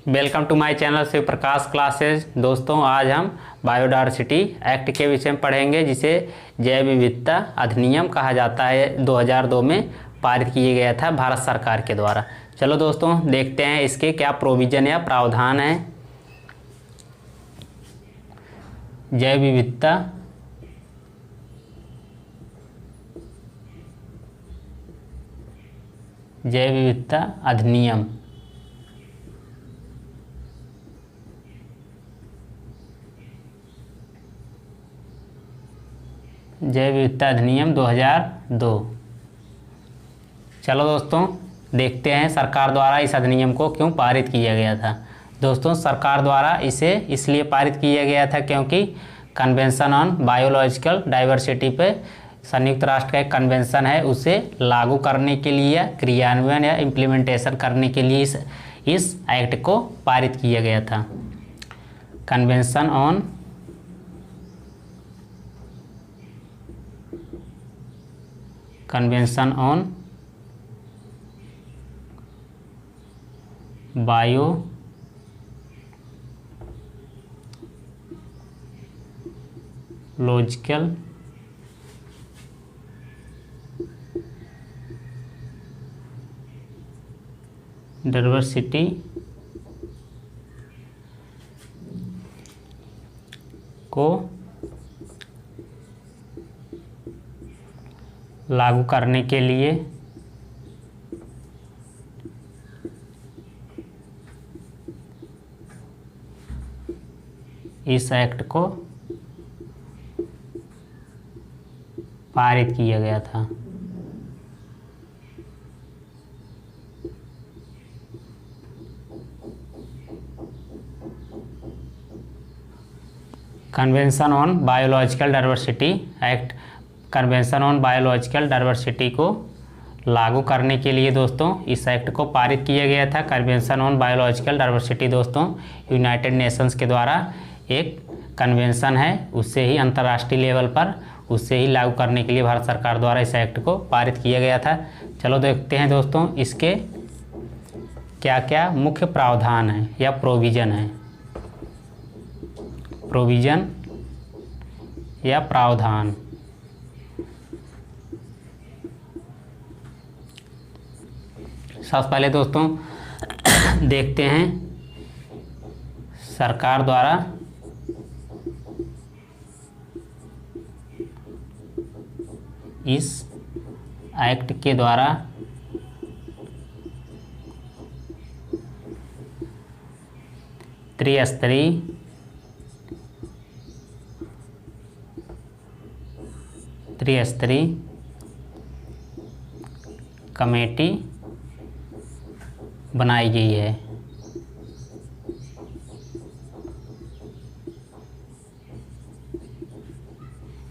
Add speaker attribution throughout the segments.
Speaker 1: Welcome to my channel Shiv Prakash classes. दोस्तों, आज हम बायोडायवर्सिटी एक्ट के विषय में पढ़ेंगे, जिसे जैव विविधता अधिनियम कहा जाता है। 2002 में पारित किया गया था भारत सरकार के द्वारा। चलो दोस्तों, देखते हैं इसके क्या प्रोविज़न या प्रावधान हैं। जैव विविधता अधिनियम। जैव विविधता अधिनियम 2002। चलो दोस्तों, देखते हैं सरकार द्वारा इस अधिनियम को क्यों पारित किया गया था। दोस्तों, सरकार द्वारा इसे इसलिए पारित किया गया था क्योंकि कन्वेंशन ऑन बायोलॉजिकल डाइवर्सिटी पे संयुक्त राष्ट्र का एक कन्वेंशन है, उसे लागू करने के लिए, क्रियान्वयन या इम्प्लीमेंटेशन करने के लिए इस एक्ट को पारित किया गया था। कन्वेंशन ऑन बायोलॉजिकल डाइवर्सिटी को लागू करने के लिए इस एक्ट को पारित किया गया था। Convention on biological diversity act, convention on biological diversity को लागू करने के लिए दोस्तों इस एक्ट को पारित किया गया था। कन्वेंशन ऑन बायोलॉजिकल डाइवर्सिटी दोस्तों यूनाइटेड नेशंस के द्वारा एक कन्वेंशन है, उससे ही अंतर्राष्ट्रीय लेवल पर उससे ही लागू करने के लिए भारत सरकार द्वारा इस एक्ट को पारित किया गया था। चलो देखते हैं दोस्तों इसके क्या क्या मुख्य प्रावधान हैं या प्रोविज़न हैं। प्रोविज़न या प्रावधान। सबसे पहले दोस्तों देखते हैं सरकार द्वारा इस एक्ट के द्वारा त्रिस्तरीय कमेटी बनाई गई है।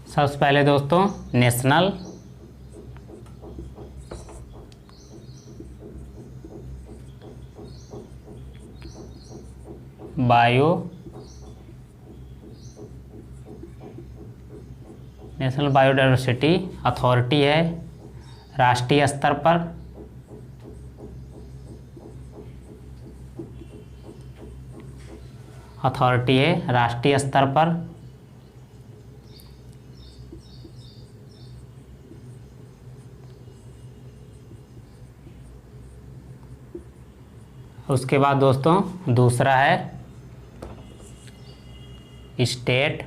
Speaker 1: सबसे पहले दोस्तों नेशनल बायोडायवर्सिटी अथॉरिटी है, राष्ट्रीय स्तर पर अथॉरिटी है, राष्ट्रीय स्तर पर उसके बाद दोस्तों दूसरा है स्टेट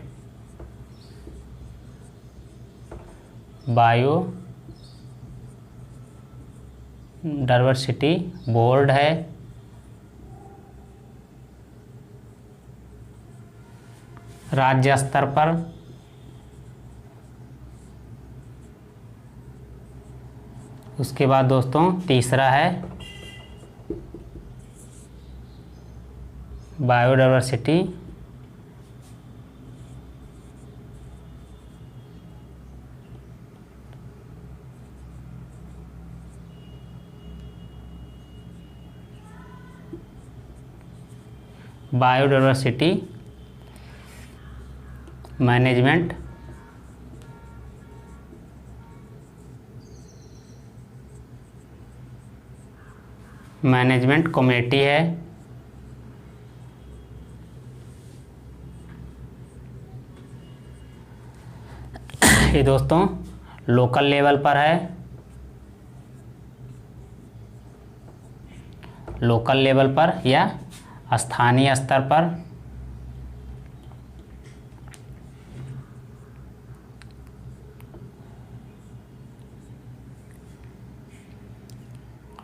Speaker 1: बायोडायवर्सिटी बोर्ड है, राज्य स्तर पर उसके बाद दोस्तों तीसरा है बायोडायवर्सिटी मैनेजमेंट मैनेजमेंट कमेटी है, ये दोस्तों लोकल लेवल पर है, लोकल लेवल पर या स्थानीय स्तर पर।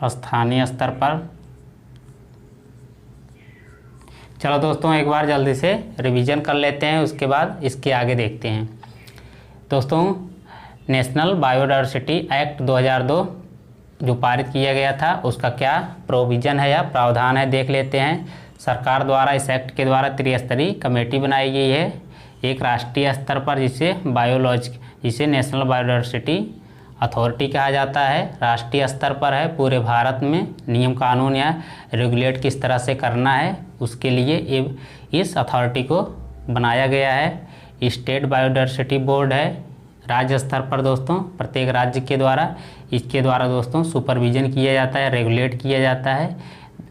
Speaker 1: स्थानीय स्तर पर। चलो दोस्तों एक बार जल्दी से रिवीजन कर लेते हैं, उसके बाद इसके आगे देखते हैं। दोस्तों नेशनल बायोडायवर्सिटी एक्ट 2002 जो पारित किया गया था, उसका क्या प्रोविज़न है या प्रावधान है देख लेते हैं। सरकार द्वारा इस एक्ट के द्वारा त्रिस्तरीय कमेटी बनाई गई है। एक राष्ट्रीय स्तर पर जिसे नेशनल बायोडायवर्सिटी अथॉरिटी कहा जाता है, राष्ट्रीय स्तर पर है। पूरे भारत में नियम कानून या रेगुलेट किस तरह से करना है उसके लिए इस अथॉरिटी को बनाया गया है। स्टेट बायोडायवर्सिटी बोर्ड है राज्य स्तर पर दोस्तों, प्रत्येक राज्य के द्वारा इसके द्वारा दोस्तों सुपरविजन किया जाता है, रेगुलेट किया जाता है,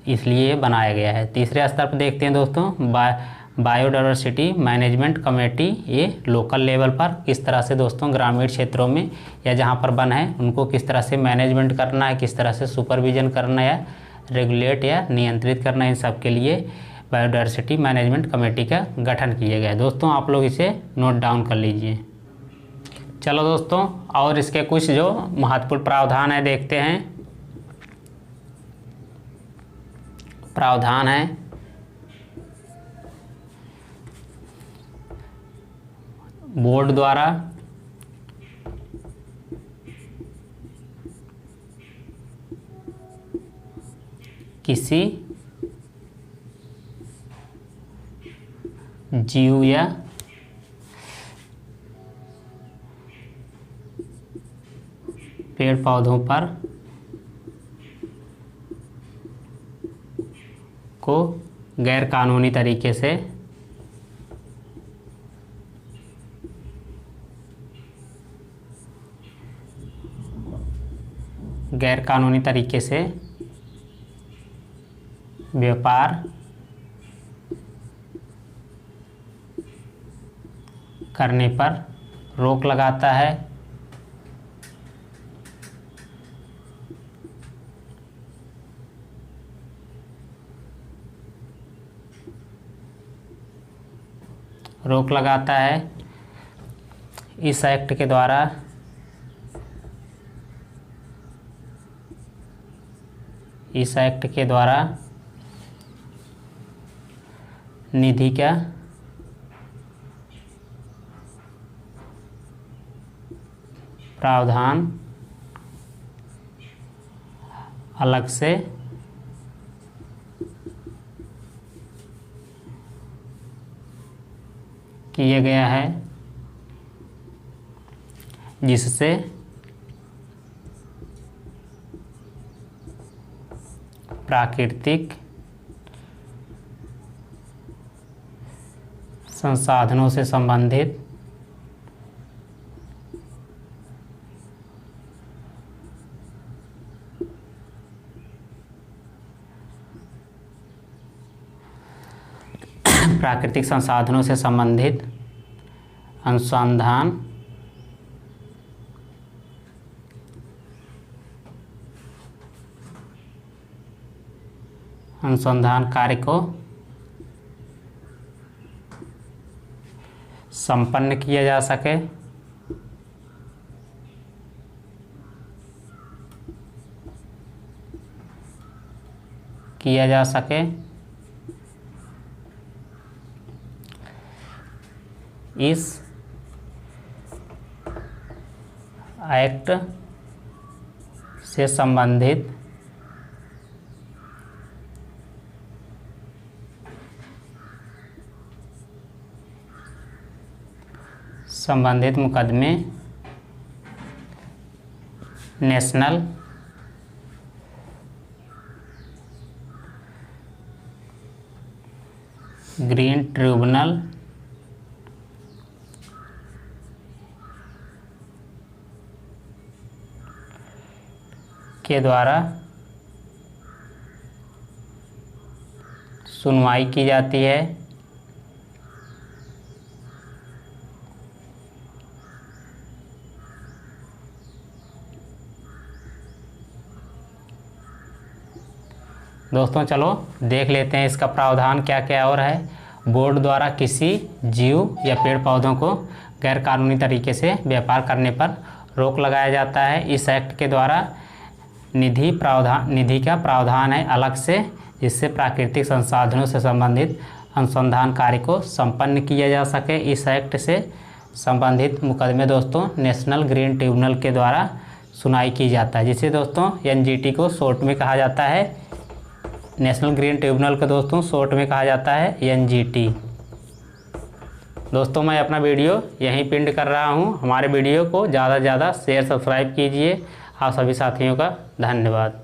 Speaker 1: इसलिए ये बनाया गया है। तीसरे स्तर पर देखते हैं दोस्तों बायोडायवर्सिटी मैनेजमेंट कमेटी। ये लोकल लेवल पर किस तरह से दोस्तों ग्रामीण क्षेत्रों में या जहाँ पर वन है उनको किस तरह से मैनेजमेंट करना है, किस तरह से सुपरविजन करना है, रेगुलेट या नियंत्रित करना, इन सब के लिए बायोडायवर्सिटी मैनेजमेंट कमेटी का गठन किया गया है। दोस्तों आप लोग इसे नोट डाउन कर लीजिए। चलो दोस्तों और इसके कुछ जो महत्वपूर्ण प्रावधान है देखते हैं। प्रावधान है बोर्ड द्वारा किसी जीव या पेड़ पौधों पर को गैर कानूनी तरीके से व्यापार करने पर रोक लगाता है। रोक लगाता है। इस एक्ट के द्वारा निधि का प्रावधान अलग से किया गया है, जिससे प्राकृतिक संसाधनों से संबंधित अनुसंधान कार्य को संपन्न किया जा सके। इस एक्ट से संबंधित मुकदमे नेशनल ग्रीन ट्रिब्यूनल के द्वारा सुनवाई की जाती है। दोस्तों चलो देख लेते हैं इसका प्रावधान क्या क्या और है। बोर्ड द्वारा किसी जीव या पेड़ पौधों को गैरकानूनी तरीके से व्यापार करने पर रोक लगाया जाता है। इस एक्ट के द्वारा निधि का प्रावधान है अलग से, जिससे प्राकृतिक संसाधनों से संबंधित अनुसंधान कार्य को संपन्न किया जा सके। इस एक्ट से संबंधित मुकदमे दोस्तों नेशनल ग्रीन ट्रिब्यूनल के द्वारा सुनाई की जाता है, जिसे दोस्तों एनजीटी को शॉर्ट में कहा जाता है। नेशनल ग्रीन ट्रिब्यूनल को दोस्तों शॉर्ट में कहा जाता है एनजीटी। दोस्तों मैं अपना वीडियो यहीं पिंड कर रहा हूं। हमारे वीडियो को ज़्यादा से ज़्यादा शेयर सब्सक्राइब कीजिए। आप सभी साथियों का धन्यवाद।